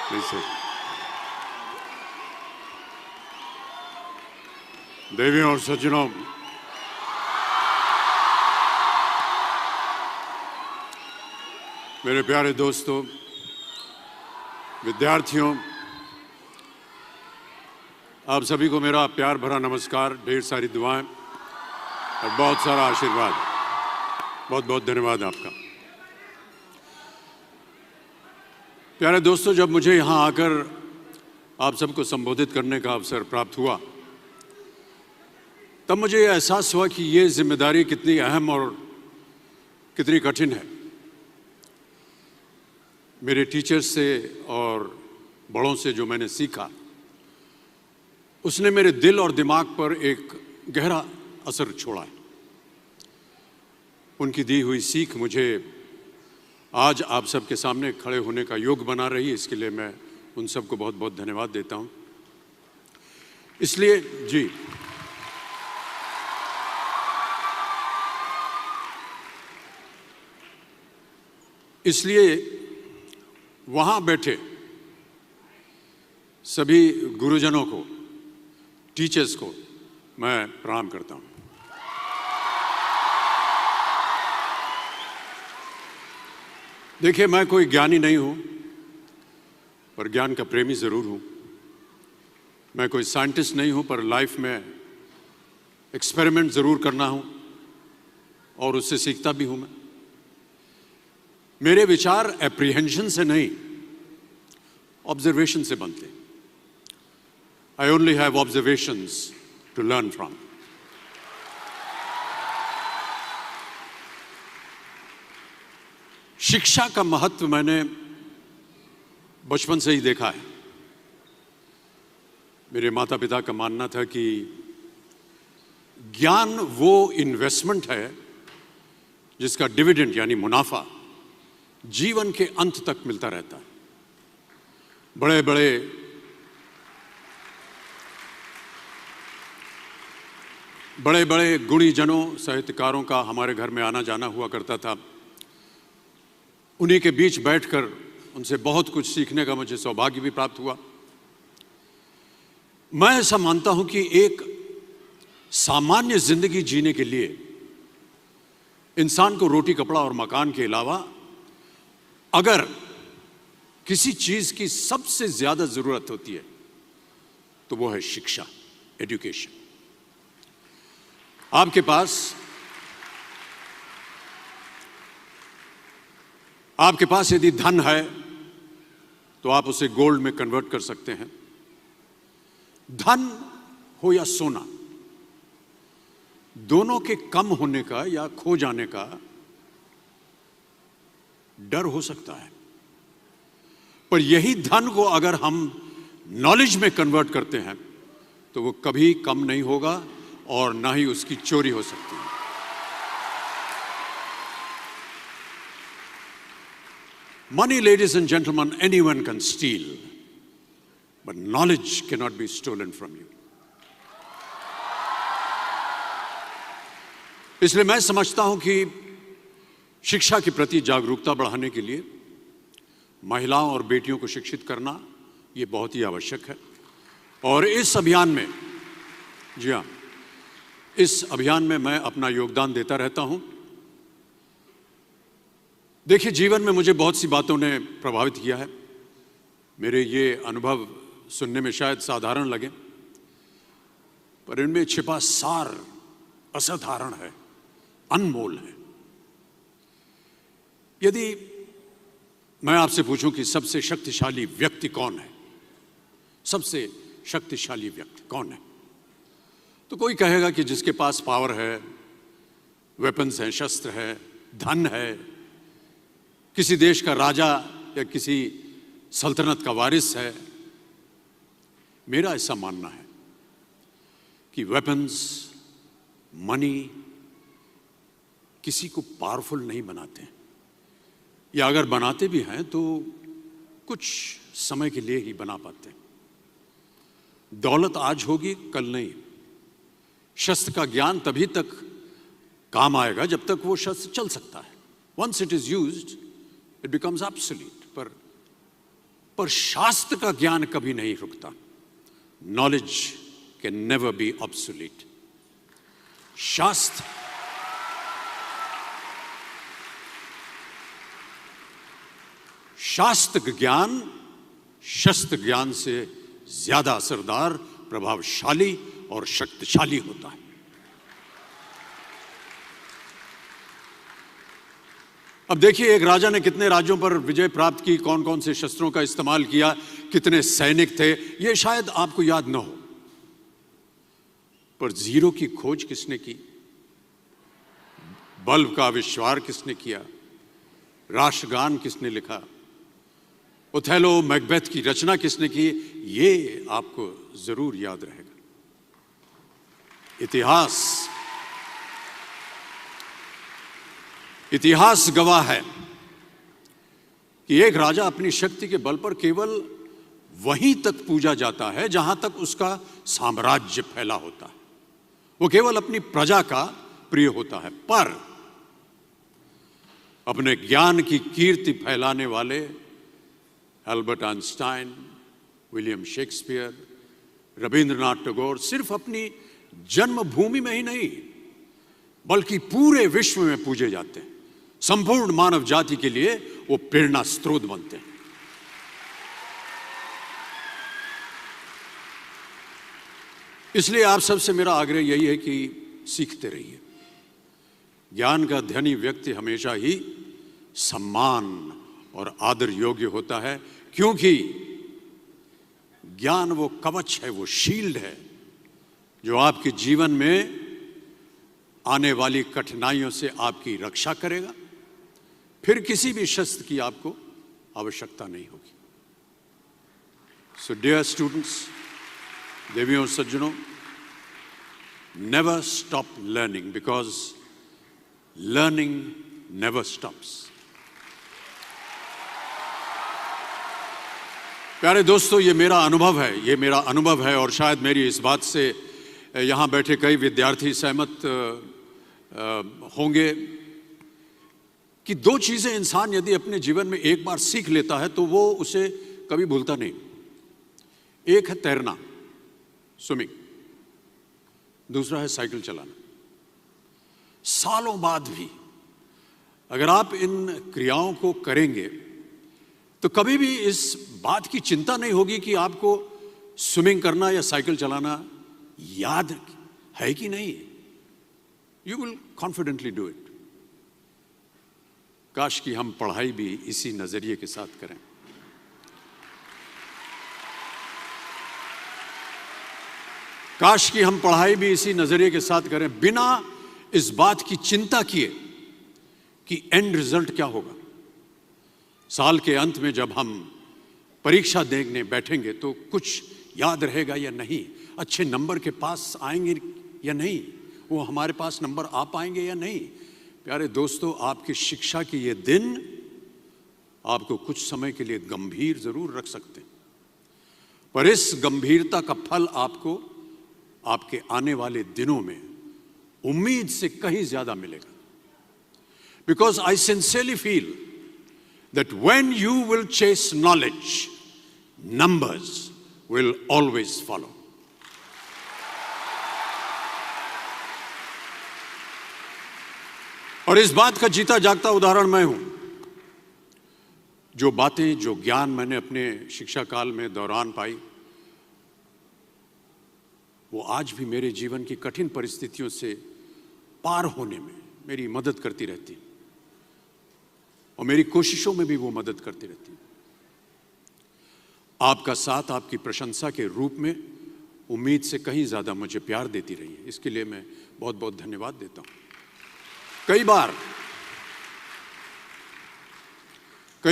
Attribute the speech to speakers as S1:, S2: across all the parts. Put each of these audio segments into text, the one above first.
S1: Please. देवियों और सज्जनों, मेरे प्यारे दोस्तों, विद्यार्थियों, आप सभी को मेरा प्यार भरा नमस्कार, ढेर सारी दुआएं और बहुत सारा आशीर्वाद। बहुत बहुत धन्यवाद आपका। प्यारे दोस्तों, जब मुझे यहाँ आकर आप सबको संबोधित करने का अवसर प्राप्त हुआ, तब मुझे यह एहसास हुआ कि ये जिम्मेदारी कितनी अहम और कितनी कठिन है। मेरे टीचर्स से और बड़ों से जो मैंने सीखा, उसने मेरे दिल और दिमाग पर एक गहरा असर छोड़ा है। उनकी दी हुई सीख मुझे आज आप सबके सामने खड़े होने का योग बना रही है। इसके लिए मैं उन सबको बहुत बहुत धन्यवाद देता हूं। इसलिए जी, इसलिए वहां बैठे सभी गुरुजनों को, टीचर्स को मैं प्रणाम करता हूं। देखिए, मैं कोई ज्ञानी नहीं हूं, पर ज्ञान का प्रेमी जरूर हूं। मैं कोई साइंटिस्ट नहीं हूं, पर लाइफ में एक्सपेरिमेंट जरूर करना हूं और उससे सीखता भी हूं। मेरे विचार एप्रीहेंशन से नहीं, ऑब्जर्वेशन से बनते हैं। I only have observations to learn from. शिक्षा का महत्व मैंने बचपन से ही देखा है। मेरे माता पिता का मानना था कि ज्ञान वो इन्वेस्टमेंट है जिसका डिविडेंड यानी मुनाफा जीवन के अंत तक मिलता रहता है। बड़े बड़े गुणीजनों, साहित्यकारों का हमारे घर में आना जाना हुआ करता था। उन्हीं के बीच बैठकर उनसे बहुत कुछ सीखने का मुझे सौभाग्य भी प्राप्त हुआ। मैं ऐसा मानता हूं कि एक सामान्य जिंदगी जीने के लिए इंसान को रोटी, कपड़ा और मकान के अलावा अगर किसी चीज की सबसे ज्यादा जरूरत होती है तो वो है शिक्षा, एजुकेशन। आपके पास यदि धन है तो आप उसे गोल्ड में कन्वर्ट कर सकते हैं। धन हो या सोना, दोनों के कम होने का या खो जाने का डर हो सकता है, पर यही धन को अगर हम नॉलेज में कन्वर्ट करते हैं तो वो कभी कम नहीं होगा और ना ही उसकी चोरी हो सकती है। Money, ladies and gentlemen, anyone can steal, but knowledge cannot be stolen from you. इसलिए मैं समझता हूं कि शिक्षा के प्रति जागरूकता बढ़ाने के लिए महिलाओं और बेटियों को शिक्षित करना ये बहुत ही आवश्यक है। और इस अभियान में, जी हाँ, इस अभियान में मैं अपना योगदान देता रहता हूं। देखिए, जीवन में मुझे बहुत सी बातों ने प्रभावित किया है। मेरे ये अनुभव सुनने में शायद साधारण लगे, पर इनमें छिपा सार असाधारण है, अनमोल है। यदि मैं आपसे पूछूं कि सबसे शक्तिशाली व्यक्ति कौन है, सबसे शक्तिशाली व्यक्ति कौन है, तो कोई कहेगा कि जिसके पास पावर है, वेपन्स हैं, शस्त्र है, धन है, किसी देश का राजा या किसी सल्तनत का वारिस है। मेरा ऐसा मानना है कि वेपन्स, मनी किसी को पावरफुल नहीं बनाते, या अगर बनाते भी हैं तो कुछ समय के लिए ही बना पाते। दौलत आज होगी, कल नहीं। शस्त्र का ज्ञान तभी तक काम आएगा जब तक वो शस्त्र चल सकता है। Once it is used, it becomes obsolete. पर पर शास्त्र का ज्ञान कभी नहीं रुकता। Knowledge can never be obsolete. शास्त्र ज्ञान शस्त्र ज्ञान से ज्यादा असरदार, प्रभावशाली और शक्तिशाली होता है। अब देखिए, एक राजा ने कितने राज्यों पर विजय प्राप्त की, कौन कौन से शस्त्रों का इस्तेमाल किया, कितने सैनिक थे, यह शायद आपको याद न हो, पर जीरो की खोज किसने की, बल्ब का आविष्कार किसने किया, राष्ट्रगान किसने लिखा, ओथेलो मैकबेथ की रचना किसने की, ये आपको जरूर याद रहेगा। इतिहास गवाह है कि एक राजा अपनी शक्ति के बल पर केवल वहीं तक पूजा जाता है जहां तक उसका साम्राज्य फैला होता है। वो केवल अपनी प्रजा का प्रिय होता है। पर अपने ज्ञान की कीर्ति फैलाने वाले Albert Einstein, William Shakespeare, Rabindranath Tagore सिर्फ अपनी जन्मभूमि में ही नहीं बल्कि पूरे विश्व में पूजे जाते हैं। संपूर्ण मानव जाति के लिए वो प्रेरणा स्रोत बनते हैं। इसलिए आप सबसे मेरा आग्रह यही है कि सीखते रहिए। ज्ञान का धनी व्यक्ति हमेशा ही सम्मान और आदर योग्य होता है, क्योंकि ज्ञान वो कवच है, वो शील्ड है जो आपके जीवन में आने वाली कठिनाइयों से आपकी रक्षा करेगा। फिर किसी भी शस्त्र की आपको आवश्यकता नहीं होगी। सो डियर स्टूडेंट्स, देवियों सज्जनों, never stop learning, because learning never stops. प्यारे दोस्तों, ये मेरा अनुभव है और शायद मेरी इस बात से यहाँ बैठे कई विद्यार्थी सहमत होंगे कि दो चीज़ें इंसान यदि अपने जीवन में एक बार सीख लेता है तो वो उसे कभी भूलता नहीं। एक है तैरना, स्विमिंग, दूसरा है साइकिल चलाना। सालों बाद भी अगर आप इन क्रियाओं को करेंगे तो कभी भी इस बात की चिंता नहीं होगी कि आपको स्विमिंग करना या साइकिल चलाना याद है कि नहीं। You will confidently do it. काश कि हम पढ़ाई भी इसी नजरिए के साथ करें। काश कि हम पढ़ाई भी इसी नजरिए के साथ करें, बिना इस बात की चिंता किए कि एंड रिजल्ट क्या होगा। साल के अंत में जब हम परीक्षा देने बैठेंगे तो कुछ याद रहेगा या नहीं, अच्छे नंबर के पास आएंगे या नहीं, वो हमारे पास नंबर आ पाएंगे या नहीं। प्यारे दोस्तों, आपकी शिक्षा के ये दिन आपको कुछ समय के लिए गंभीर जरूर रख सकते हैं, पर इस गंभीरता का फल आपको आपके आने वाले दिनों में उम्मीद से कहीं ज्यादा मिलेगा। Because I sincerely feel that when you will chase knowledge, numbers will always follow. और इस बात का जीता जागता उदाहरण मैं हूं। जो बातें, जो ज्ञान मैंने अपने शिक्षा काल में दौरान पाई, वो आज भी मेरे जीवन की कठिन परिस्थितियों से पार होने में मेरी मदद करती रहती है और मेरी कोशिशों में भी वो मदद करती रहती है। आपका साथ, आपकी प्रशंसा के रूप में उम्मीद से कहीं ज्यादा मुझे प्यार देती रही है। इसके लिए मैं बहुत बहुत धन्यवाद देता हूं। कई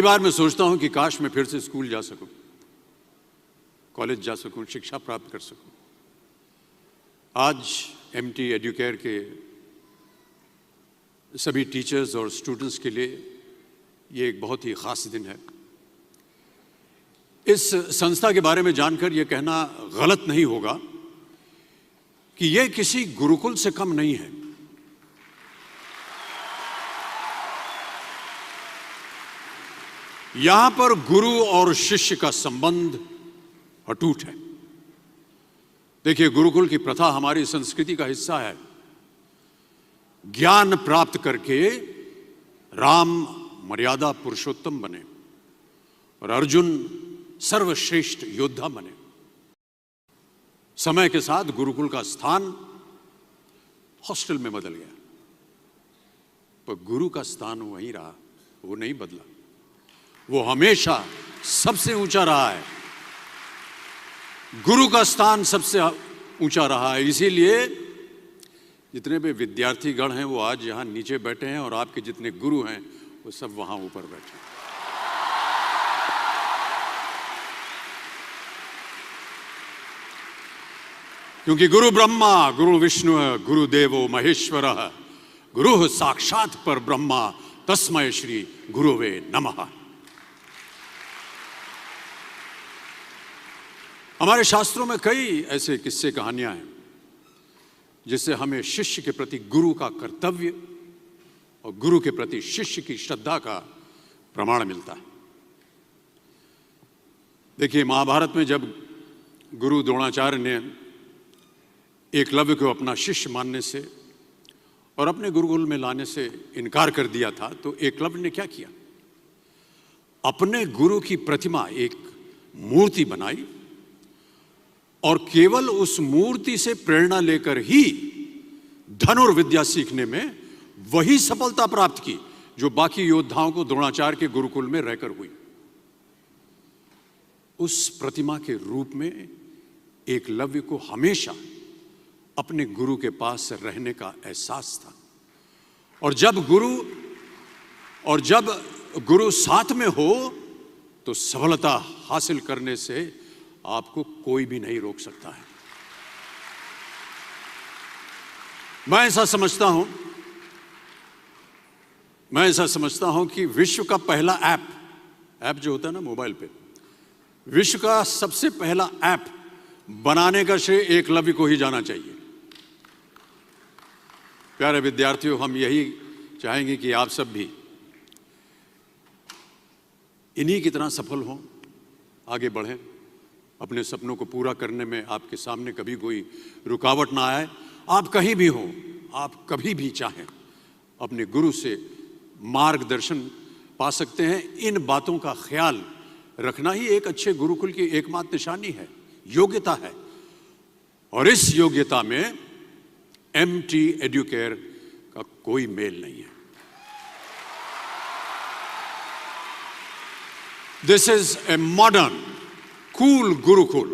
S1: बार मैं सोचता हूं कि काश मैं फिर से स्कूल जा सकूं, कॉलेज जा सकूं, शिक्षा प्राप्त कर सकूं। आज एमटी एडुकेयर के सभी टीचर्स और स्टूडेंट्स के लिए ये एक बहुत ही खास दिन है। इस संस्था के बारे में जानकर यह कहना गलत नहीं होगा कि यह किसी गुरुकुल से कम नहीं है। यहां पर गुरु और शिष्य का संबंध अटूट है। देखिए, गुरुकुल की प्रथा हमारी संस्कृति का हिस्सा है। ज्ञान प्राप्त करके राम मर्यादा पुरुषोत्तम बने और अर्जुन सर्वश्रेष्ठ योद्धा बने। समय के साथ गुरुकुल का स्थान हॉस्टल में बदल गया, पर गुरु का स्थान वहीं रहा, वो नहीं बदला। वो हमेशा सबसे ऊंचा रहा है। गुरु का स्थान सबसे ऊंचा रहा है। इसीलिए जितने भी विद्यार्थीगण हैं वो आज यहां नीचे बैठे हैं और आपके जितने गुरु हैं वो सब वहां ऊपर बैठे हैं। क्योंकि गुरु ब्रह्मा गुरु विष्णु गुरु देवो महेश्वर गुरु साक्षात पर ब्रह्मा तस्मै श्री गुरुवे नमः। हमारे शास्त्रों में कई ऐसे किस्से कहानियां हैं जिससे हमें शिष्य के प्रति गुरु का कर्तव्य और गुरु के प्रति शिष्य की श्रद्धा का प्रमाण मिलता है। देखिए, महाभारत में जब गुरु द्रोणाचार्य ने एकलव्य को अपना शिष्य मानने से और अपने गुरुकुल में लाने से इनकार कर दिया था, तो एकलव्य ने क्या किया? अपने गुरु की प्रतिमा, एक मूर्ति बनाई और केवल उस मूर्ति से प्रेरणा लेकर ही धनुर्विद्या सीखने में वही सफलता प्राप्त की जो बाकी योद्धाओं को द्रोणाचार्य के गुरुकुल में रहकर हुई। उस प्रतिमा के रूप में एकलव्य को हमेशा अपने गुरु के पास रहने का एहसास था। और जब गुरु साथ में हो तो सफलता हासिल करने से आपको कोई भी नहीं रोक सकता है। मैं ऐसा समझता हूं कि विश्व का पहला ऐप जो होता है ना मोबाइल पे, विश्व का सबसे पहला ऐप बनाने का श्रेय एकलव्य को ही जाना चाहिए। प्यारे विद्यार्थियों, हम यही चाहेंगे कि आप सब भी इन्हीं की तरह सफल हों, आगे बढ़ें, अपने सपनों को पूरा करने में आपके सामने कभी कोई रुकावट ना आए। आप कहीं भी हों, आप कभी भी चाहें अपने गुरु से मार्गदर्शन पा सकते हैं। इन बातों का ख्याल रखना ही एक अच्छे गुरुकुल की एकमात्र निशानी है, योग्यता है। और इस योग्यता में MT एडुकेयर का कोई मेल नहीं है। This is a modern, cool Gurukul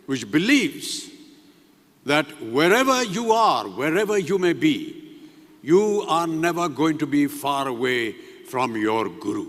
S1: which believes that wherever you are, wherever you may be, you are never going to be far away from your Guru.